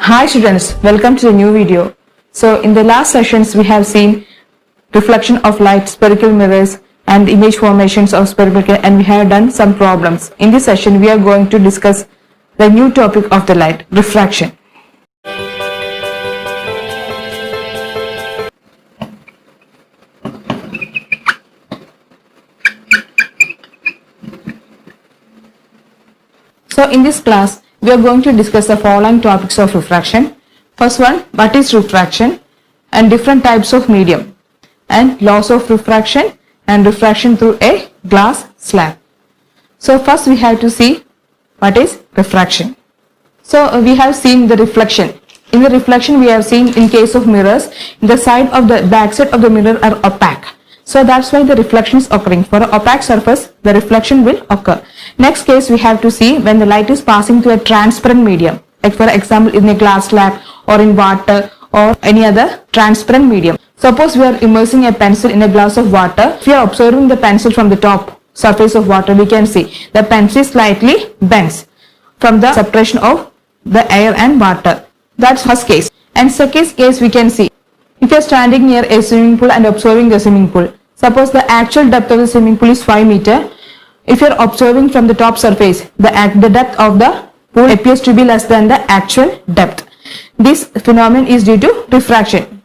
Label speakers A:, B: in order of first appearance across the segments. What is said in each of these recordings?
A: Hi students, welcome to the new video. So in the last sessions we have seen reflection of light, spherical mirrors and image formations of spherical, and we have done some problems. In this session we are going to discuss the new topic of the light, refraction. So in this class we are going to discuss the following topics of refraction. First one, what is refraction and different types of medium, and laws of refraction and refraction through a glass slab. So first we have to see what is refraction. So we have seen the reflection. In the reflection we have seen in case of mirrors, the side of the back side of the mirror are opaque. So that's why the reflection is occurring. For an opaque surface, the reflection will occur. Next case we have to see when the light is passing through a transparent medium, like for example in a glass slab or in water or any other transparent medium. Suppose we are immersing a pencil in a glass of water. If you are observing the pencil from the top surface of water, we can see the pencil slightly bends from the separation of the air and water. That's first case. And second case we can see, if you are standing near a swimming pool and observing the swimming pool, suppose the actual depth of the swimming pool is 5 meters. If you are observing from the top surface, the depth of the pool appears to be less than the actual depth. This phenomenon is due to refraction.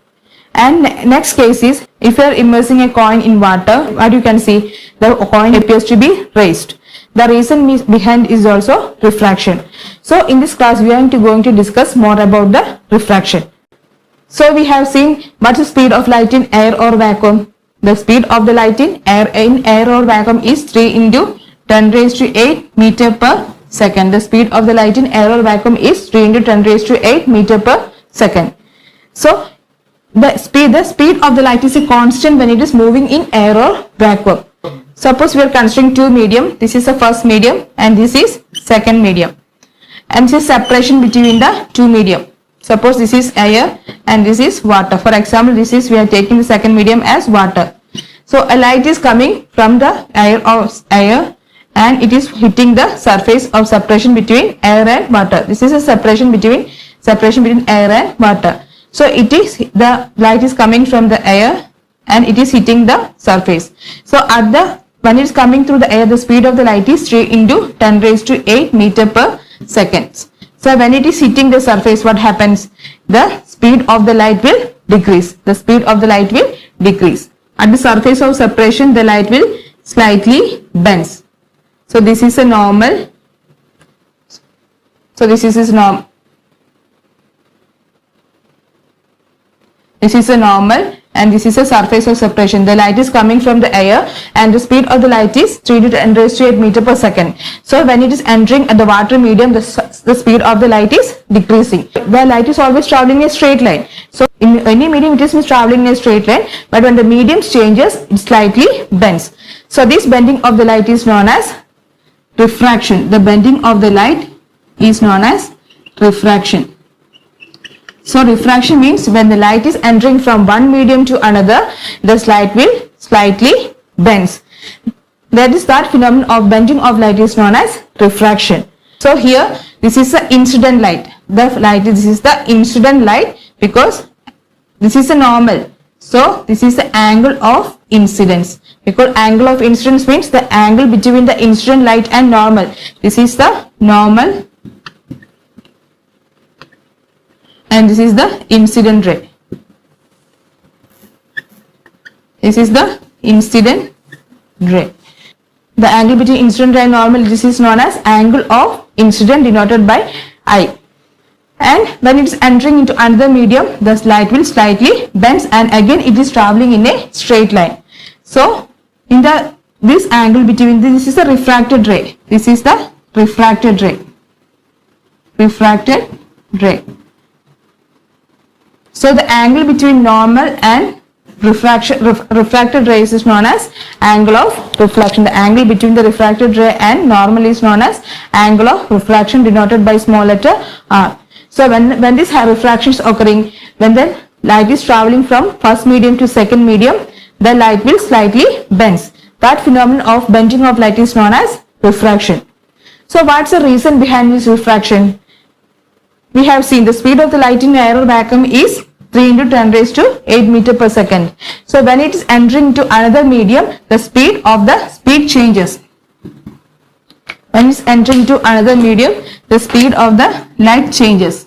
A: And next case is, if you are immersing a coin in water, what you can see, the coin appears to be raised. The reason behind is also refraction. So in this class we are going to discuss more about the refraction. So we have seen what's the speed of light in air or vacuum. The speed of the light in air or vacuum is 3 into 10 raised to 8 meter per second. The speed of the light in air or vacuum is 3 into 10 raised to 8 meter per second. So the speed of the light is a constant when it is moving in air or vacuum. Suppose we are considering two medium. This is the first medium and this is second medium. And this is separation between the two medium. Suppose this is air and this is water. For example, we are taking the second medium as water. So a light is coming from the air and it is hitting the surface of separation between air and water. This is a separation between air and water. So the light is coming from the air and it is hitting the surface. So when it is coming through the air, the speed of the light is 3 into 10 raised to 8 meter per second. So when it is hitting the surface, what happens? The speed of the light will decrease. The speed of the light will decrease. At the surface of separation, the light will slightly bends. So this is a normal. So this is normal. This is a normal and this is a surface of separation. The light is coming from the air and the speed of the light is 3 to 10 raised to 8 meter per second. So when it is entering at the water medium, the speed of the light is decreasing. The light is always traveling in a straight line. So in any medium it is traveling in a straight line, but when the medium changes, it slightly bends. So this bending of the light is known as refraction. The bending of the light is known as refraction. So refraction means when the light is entering from one medium to another, the light will slightly bends. That phenomenon of bending of light is known as refraction. So here this is the incident light. This is the incident light because this is a normal. So this is the angle of incidence. Because angle of incidence means the angle between the incident light and normal. This is the normal. And this is the incident ray. This is the incident ray. The angle between incident ray and normal, this is known as angle of incident denoted by I. And when it is entering into another medium, the light will slightly bends and again it is traveling in a straight line. So in this angle between this is the refracted ray. This is the refracted ray. Refracted ray. So the angle between normal and refracted rays is known as angle of reflection. The angle between the refracted ray and normal is known as angle of refraction denoted by small letter r. So when this refraction is occurring, when the light is traveling from first medium to second medium, the light will slightly bends. That phenomenon of bending of light is known as refraction. So what's the reason behind this refraction? we have seen the speed of the light in air or vacuum is 3 into 10 raised to 8 meter per second. So when it is entering to another medium, the speed changes. When it is entering to another medium, the speed of the light changes.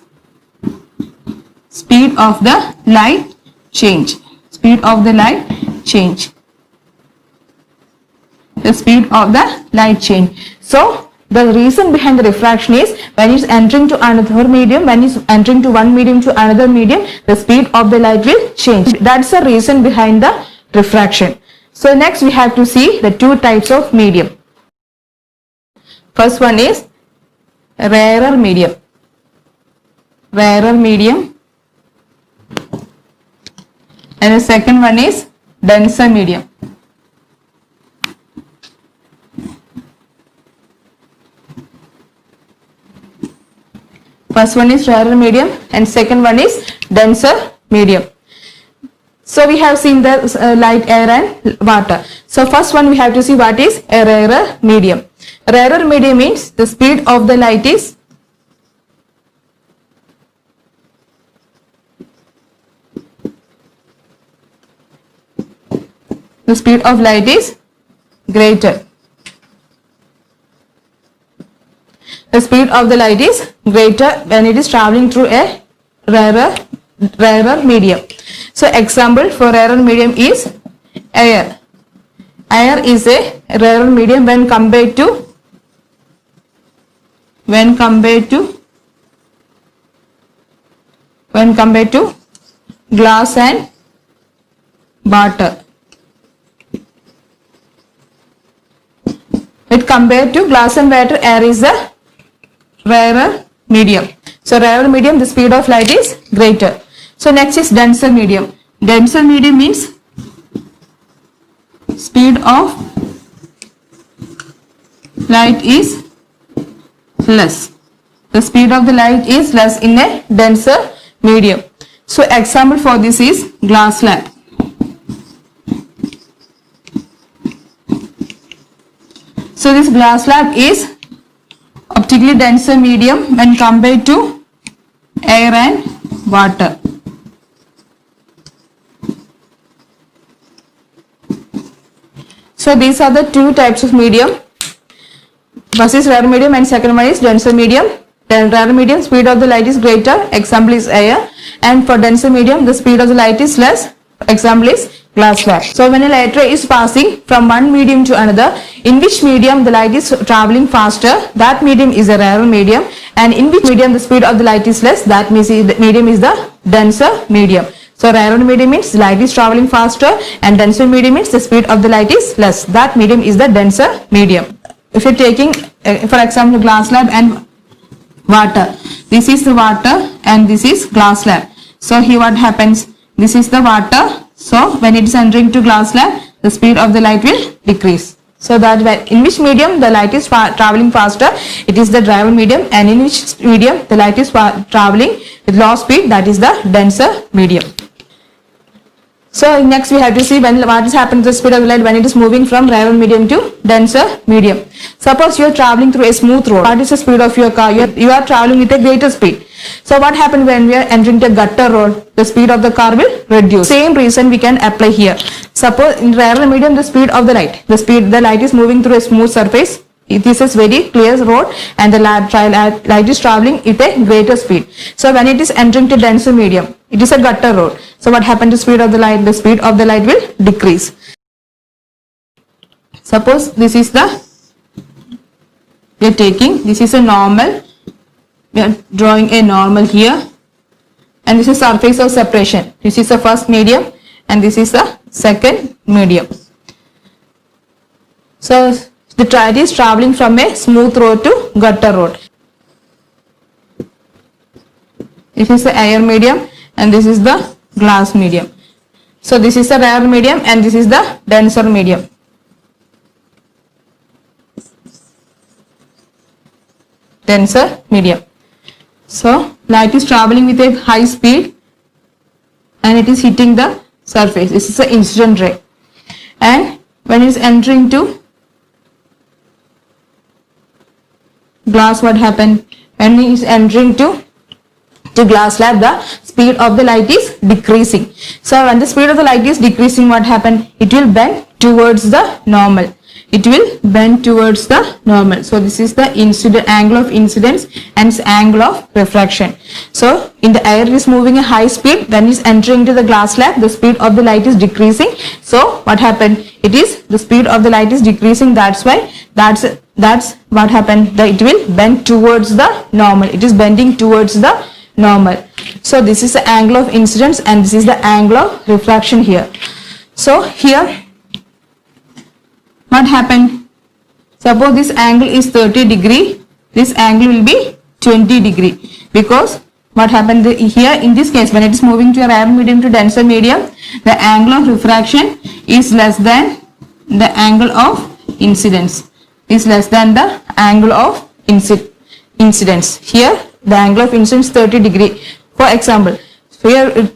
A: Speed of the light change. Speed of the light change. The speed of the light change. So the reason behind the refraction is when it's entering to another medium, when it's entering to one medium to another medium, the speed of the light will change. That's the reason behind the refraction. So next we have to see the two types of medium. First one is rarer medium. Rarer medium. And the second one is denser medium. First one is rarer medium and second one is denser medium. So we have seen the light, air and water. So first one we have to see what is a rarer medium. Rarer medium means the speed of the light is greater. The speed of the light is greater when it is traveling through a rarer medium. So example for rarer medium is air. Air is a rarer medium when compared to glass and water. When compared to glass and water, air is a rarer medium. So rarer medium, the speed of light is greater. So next is denser medium. Denser medium means speed of light is less. The speed of the light is less in a denser medium. So example for this is glass slab. So this glass slab is optically denser medium when compared to air and water. So these are the two types of medium. First is rarer medium and second one is denser medium. Then rarer medium, speed of the light is greater, example is air, and for denser medium the speed of the light is less, example is glass slab. So when a light ray is passing from one medium to another, in which medium the light is traveling faster, that medium is a rarer medium, and in which medium the speed of the light is less, that medium is the denser medium. So rarer medium means light is traveling faster and denser medium means the speed of the light is less, that medium is the denser medium. If you are taking for example glass slab and water, this is the water and this is glass slab. So here what happens, this is the water. So when it is entering to glass slab, the speed of the light will decrease. So that in which medium the light is traveling faster, it is the rarer medium, and in which medium the light is traveling with low speed, that is the denser medium. So next we have to see what is happening to the speed of the light when it is moving from rarer medium to denser medium. Suppose you are traveling through a smooth road. What is the speed of your car? You are traveling with a greater speed. So what happens when we are entering the gutter road? The speed of the car will reduce. Same reason we can apply here. Suppose in rarer medium the speed of the light is moving through a smooth surface. This is very clear road and the light is traveling at a greater speed. So when it is entering to denser medium, it is a gutter road. So what happens to speed of the light? The speed of the light will decrease. Suppose this is this is a normal. We are drawing a normal here, and this is surface of separation. This is the first medium and this is the second medium. So the light is traveling from a smooth road to gutter road. This is the air medium and this is the glass medium. So this is the rarer medium and this is the denser medium. Denser medium. So light is traveling with a high speed and it is hitting the surface. This is the incident ray, and when it is entering to glass, what happened? When it is entering to to glass slab, the speed of the light is decreasing. So when the speed of the light is decreasing, what happened? It will bend towards the normal. It will bend towards the normal. So this is the incident angle of incidence and angle of refraction. So in the air is moving a high speed, when it is entering into the glass slab, the speed of the light is decreasing. So what happened? It is the speed of the light is decreasing. That's why that's what happened. It will bend towards the normal. It is bending towards the normal. So this is the angle of incidence and this is the angle of refraction here. So here what happened? Suppose this angle is 30 degree, this angle will be 20 degree, because what happened here in this case, when it is moving to a rarer medium to denser medium, the angle of refraction is less than the angle of incidence, is less than the angle of incidence. Here the angle of incidence 30 degree. For example, here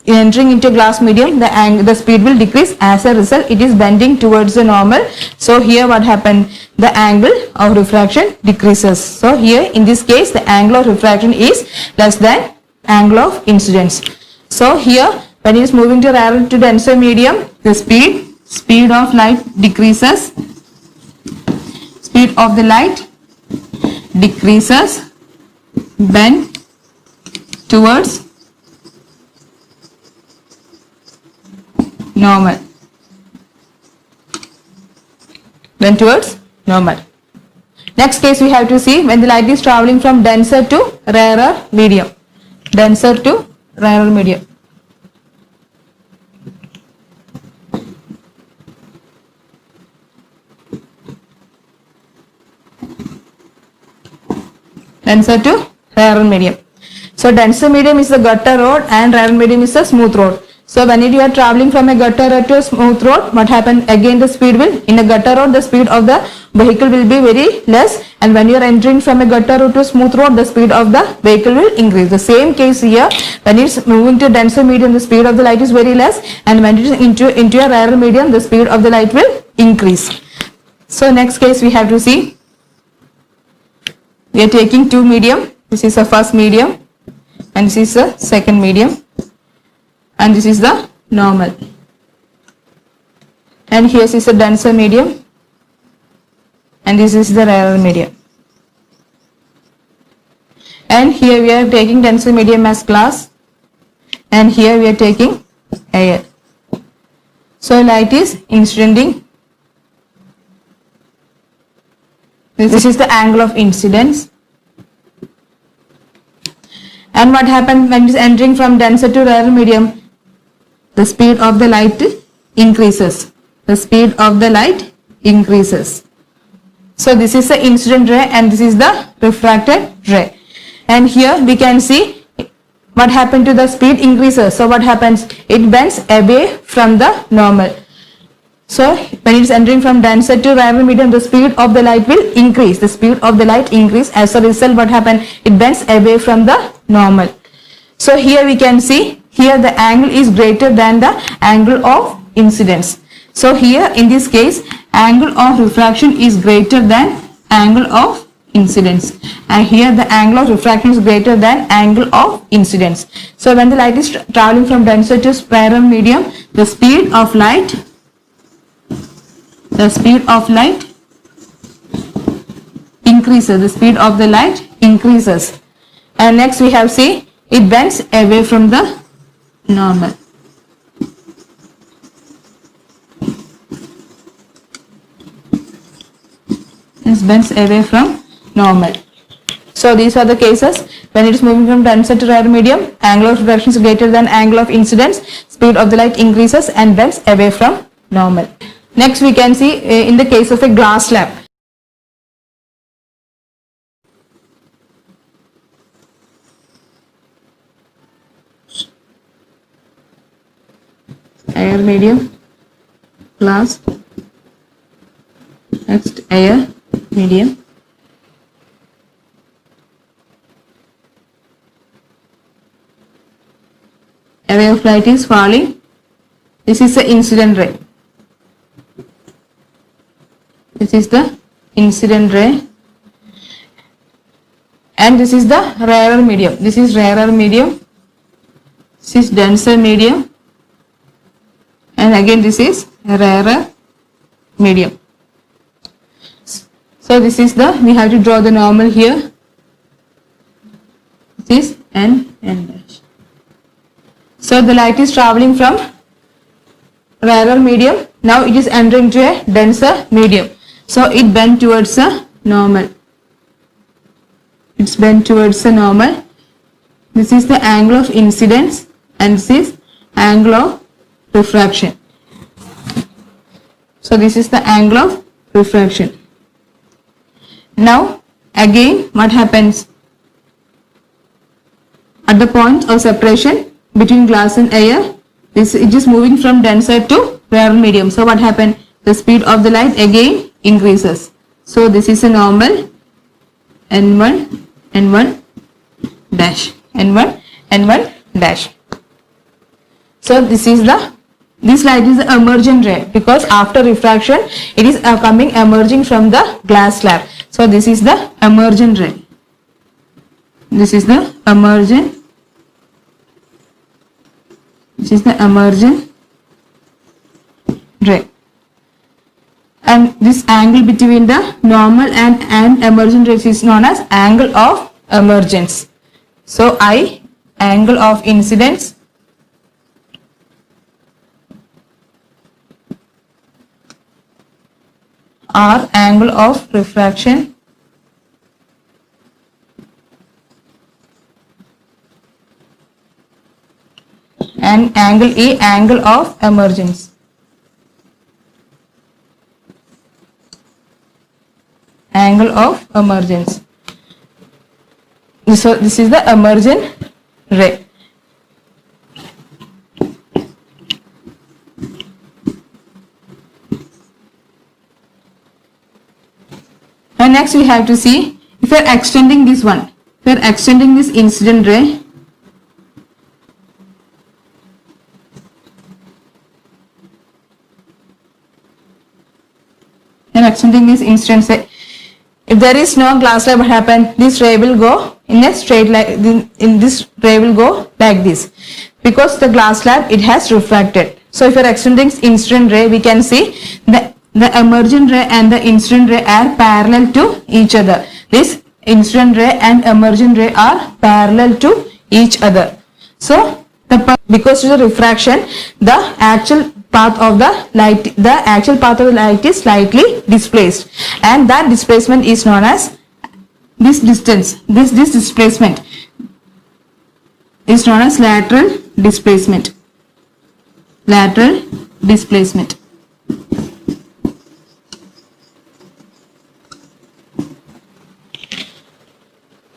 A: entering into glass medium, the speed will decrease. As a result, it is bending towards the normal. So here what happened? The angle of refraction decreases. So here in this case, the angle of refraction is less than angle of incidence. So here when it is moving to rarer to denser medium, the speed of light decreases. Speed of the light decreases, bend towards normal, then towards normal. Next case we have to see when the light is traveling from denser to rarer medium. Denser to rarer medium. Denser to rarer medium. So denser medium is the gutter road and rarer medium is the smooth road. So when you are traveling from a gutter road to a smooth road, what happens? Again the speed will, in a gutter road the speed of the vehicle will be very less, and when you are entering from a gutter road to a smooth road, the speed of the vehicle will increase. The same case here, when it's moving to denser medium, the speed of the light is very less, and when it is into a rarer medium, the speed of the light will increase. So next case we have to see, we are taking two medium. This is the first medium and this is the second medium. And this is the normal, and here is a denser medium and this is the rarer medium, and here we are taking denser medium as glass and here we are taking air. So light is incidenting. This is the angle of incidence. And what happens when it is entering from denser to rarer medium? The speed of the light increases. The speed of the light increases. So this is the incident ray and this is the refracted ray. And here we can see what happened to the speed increases. So what happens? It bends away from the normal. So when it is entering from denser to rarer medium, the speed of the light will increase. The speed of the light increase. As a result, what happened? It bends away from the normal. So here we can see, here the angle is greater than the angle of incidence. So here in this case, angle of refraction is greater than angle of incidence, and here the angle of refraction is greater than angle of incidence. So when the light is traveling from denser to rarer medium, the speed of light increases. The speed of the light increases. And next we have see, it bends away from the normal. It bends away from normal. So these are the cases when it is moving from denser to rarer medium, angle of refraction is greater than angle of incidence, speed of the light increases and bends away from normal. Next we can see in the case of a glass slab. Air medium, glass, next air medium. A ray of light is falling. This is the incident ray. This is the incident ray. and this is the rarer medium. This is rarer medium, this is denser medium, and again this is rarer medium. So this is the, we have to draw the normal here. This is n dash. So the light is traveling from rarer medium, now it is entering to a denser medium, so it bent towards a normal. It's bent towards a normal. This is the angle of incidence and this is angle of refraction. So this is the angle of refraction. Now again what happens? At the point of separation between glass and air, it is moving from denser to rarer medium. So what happened? The speed of the light again increases. So this is a normal n1 dash, n1 dash. So this light is the emergent ray, because after refraction it is emerging from the glass slab. So this is the emergent ray. This is the emergent. This is the emergent ray. And this angle between the normal and emergent rays is known as angle of emergence. So I, angle of incidence, R, angle of refraction, and angle E, angle of emergence. Angle of emergence. So this is the emergent ray. And next we have to see, if we are extending this one, if we are extending this incident ray, and extending this incident ray, if there is no glass slab, what happen? This ray will go in a straight line. In this ray will go like this, because the glass slab, it has refracted. So if you are extending incident ray, we can see the emergent ray and the incident ray are parallel to each other. This incident ray and emergent ray are parallel to each other. So because of the refraction, the actual path of the light is slightly displaced, and that displacement is known as this distance. This displacement is known as lateral displacement. Lateral displacement.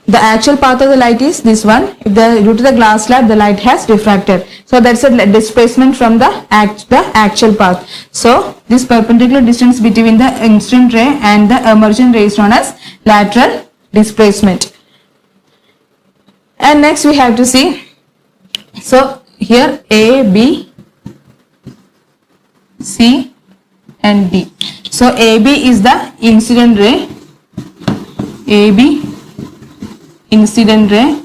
A: The actual path of the light is this one. Due to the glass slab, the light has refracted. So that's a displacement from the actual path. So this perpendicular distance between the incident ray and the emergent ray is known as lateral displacement. And next we have to see, so here A, B, C and D. So AB is the incident ray, AB incident ray,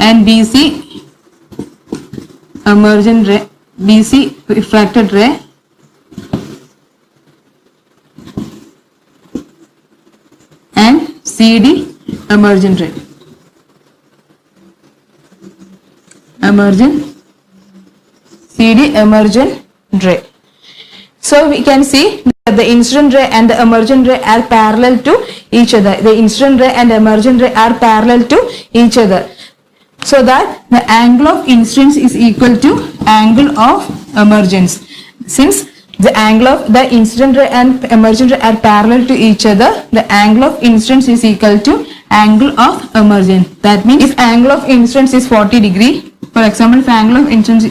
A: and BC emergent ray, BC refracted ray, and CD emergent ray. CD emergent ray. So we can see that the incident ray and the emergent ray are parallel to each other. The incident ray and emergent ray are parallel to each other, so that the angle of incidence is equal to angle of emergence. Since the angle of the incident ray and emergent ray are parallel to each other, the angle of incidence is equal to angle of emergence. That means if angle of incidence is 40 degree, for example, if angle of incidence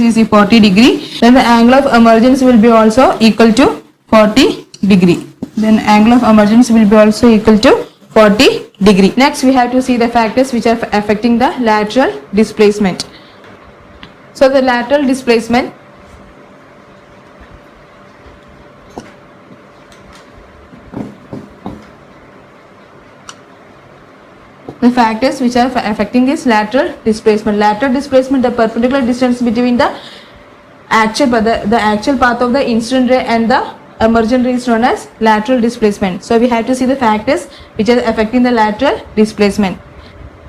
A: is 40 degree, then the angle of emergence will be also equal to 40 degree. Then angle of emergence will be also equal to 40 degree. Next we have to see the factors which are affecting the lateral displacement. So the lateral displacement The factors which are affecting this lateral displacement. Lateral displacement, the perpendicular distance between the actual path of the incident ray and the emergent ray is known as lateral displacement. So we have to see the factors which are affecting the lateral displacement.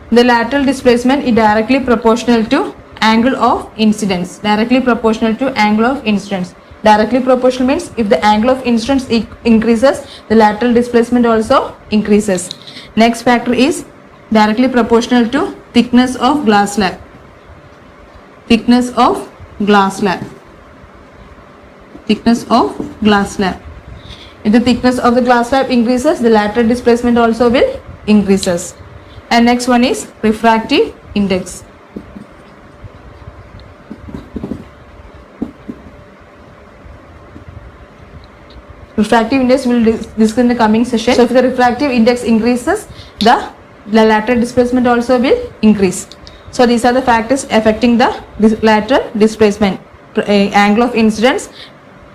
A: The lateral displacement is directly proportional to angle of incidence. Directly proportional to angle of incidence. Directly proportional means if the angle of incidence increases, the lateral displacement also increases. Next factor is directly proportional to thickness of glass slab. Thickness of glass slab. Thickness of glass slab. If the thickness of the glass slab increases, the lateral displacement also will increases. And next one is refractive index. Refractive index we will discuss in the coming session. So if the refractive index increases, the lateral displacement also will increase. So these are the factors affecting the lateral displacement: angle of incidence,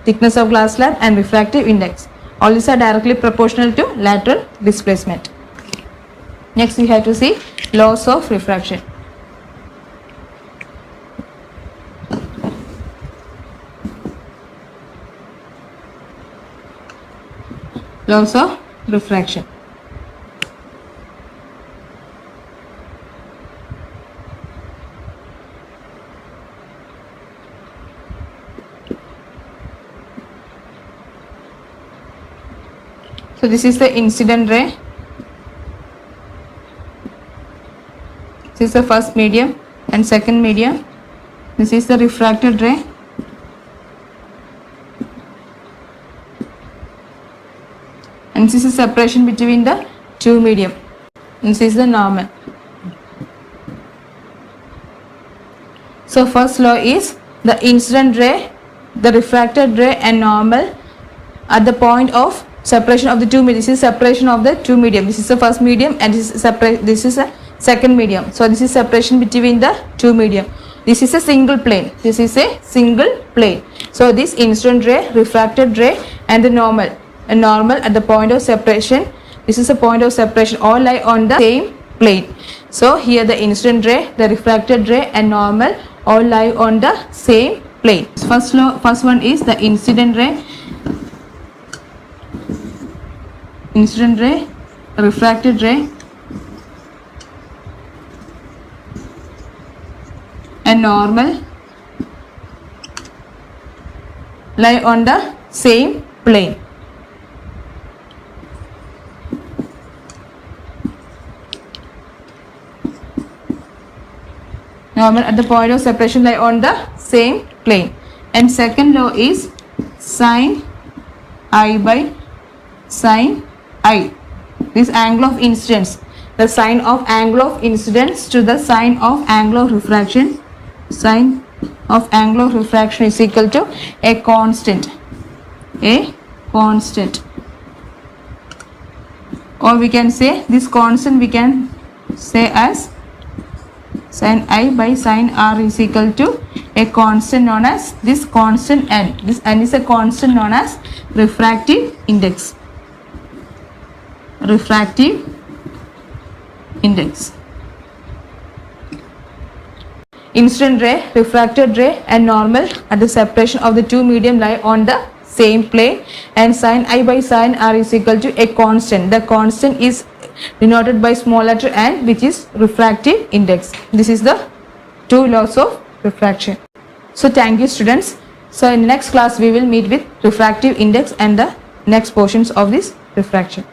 A: thickness of glass slab, and refractive index. All these are directly proportional to lateral displacement. Next we have to see laws of refraction. Laws of refraction. So this is the incident ray. This is the first medium and second medium. This is the refracted ray. And this is the separation between the two medium. This is the normal. So first law is the incident ray, the refracted ray and normal at the point of separation of the two medium. This is separation of the two medium. This is the first medium and this is a second medium. So this is separation between the two medium. This is a single plane. This is a single plane. So this incident ray, refracted ray and the normal. A normal at the point of separation. This is a point of separation. All lie on the same plane. So here the incident ray, the refracted ray and normal all lie on the same plane. First one is the incident ray. Incident ray, refracted ray and normal lie on the same plane. Normal at the point of separation lie on the same plane. And second law is sin I by sin I. This angle of incidence. The sine of angle of incidence to the sine of angle of refraction. Sine of angle of refraction is equal to a constant. A constant. Or we can say this constant we can say as sin I by sin R is equal to a constant known as this constant n. This n is a constant known as refractive index. Refractive index. Incident ray, refracted ray and normal at the separation of the two medium lie on the same plane and sin I by sin R is equal to a constant. The constant is denoted by small letter n, which is refractive index. This is the two laws of refraction. So thank you students. So in the next class we will meet with refractive index and the next portions of this refraction.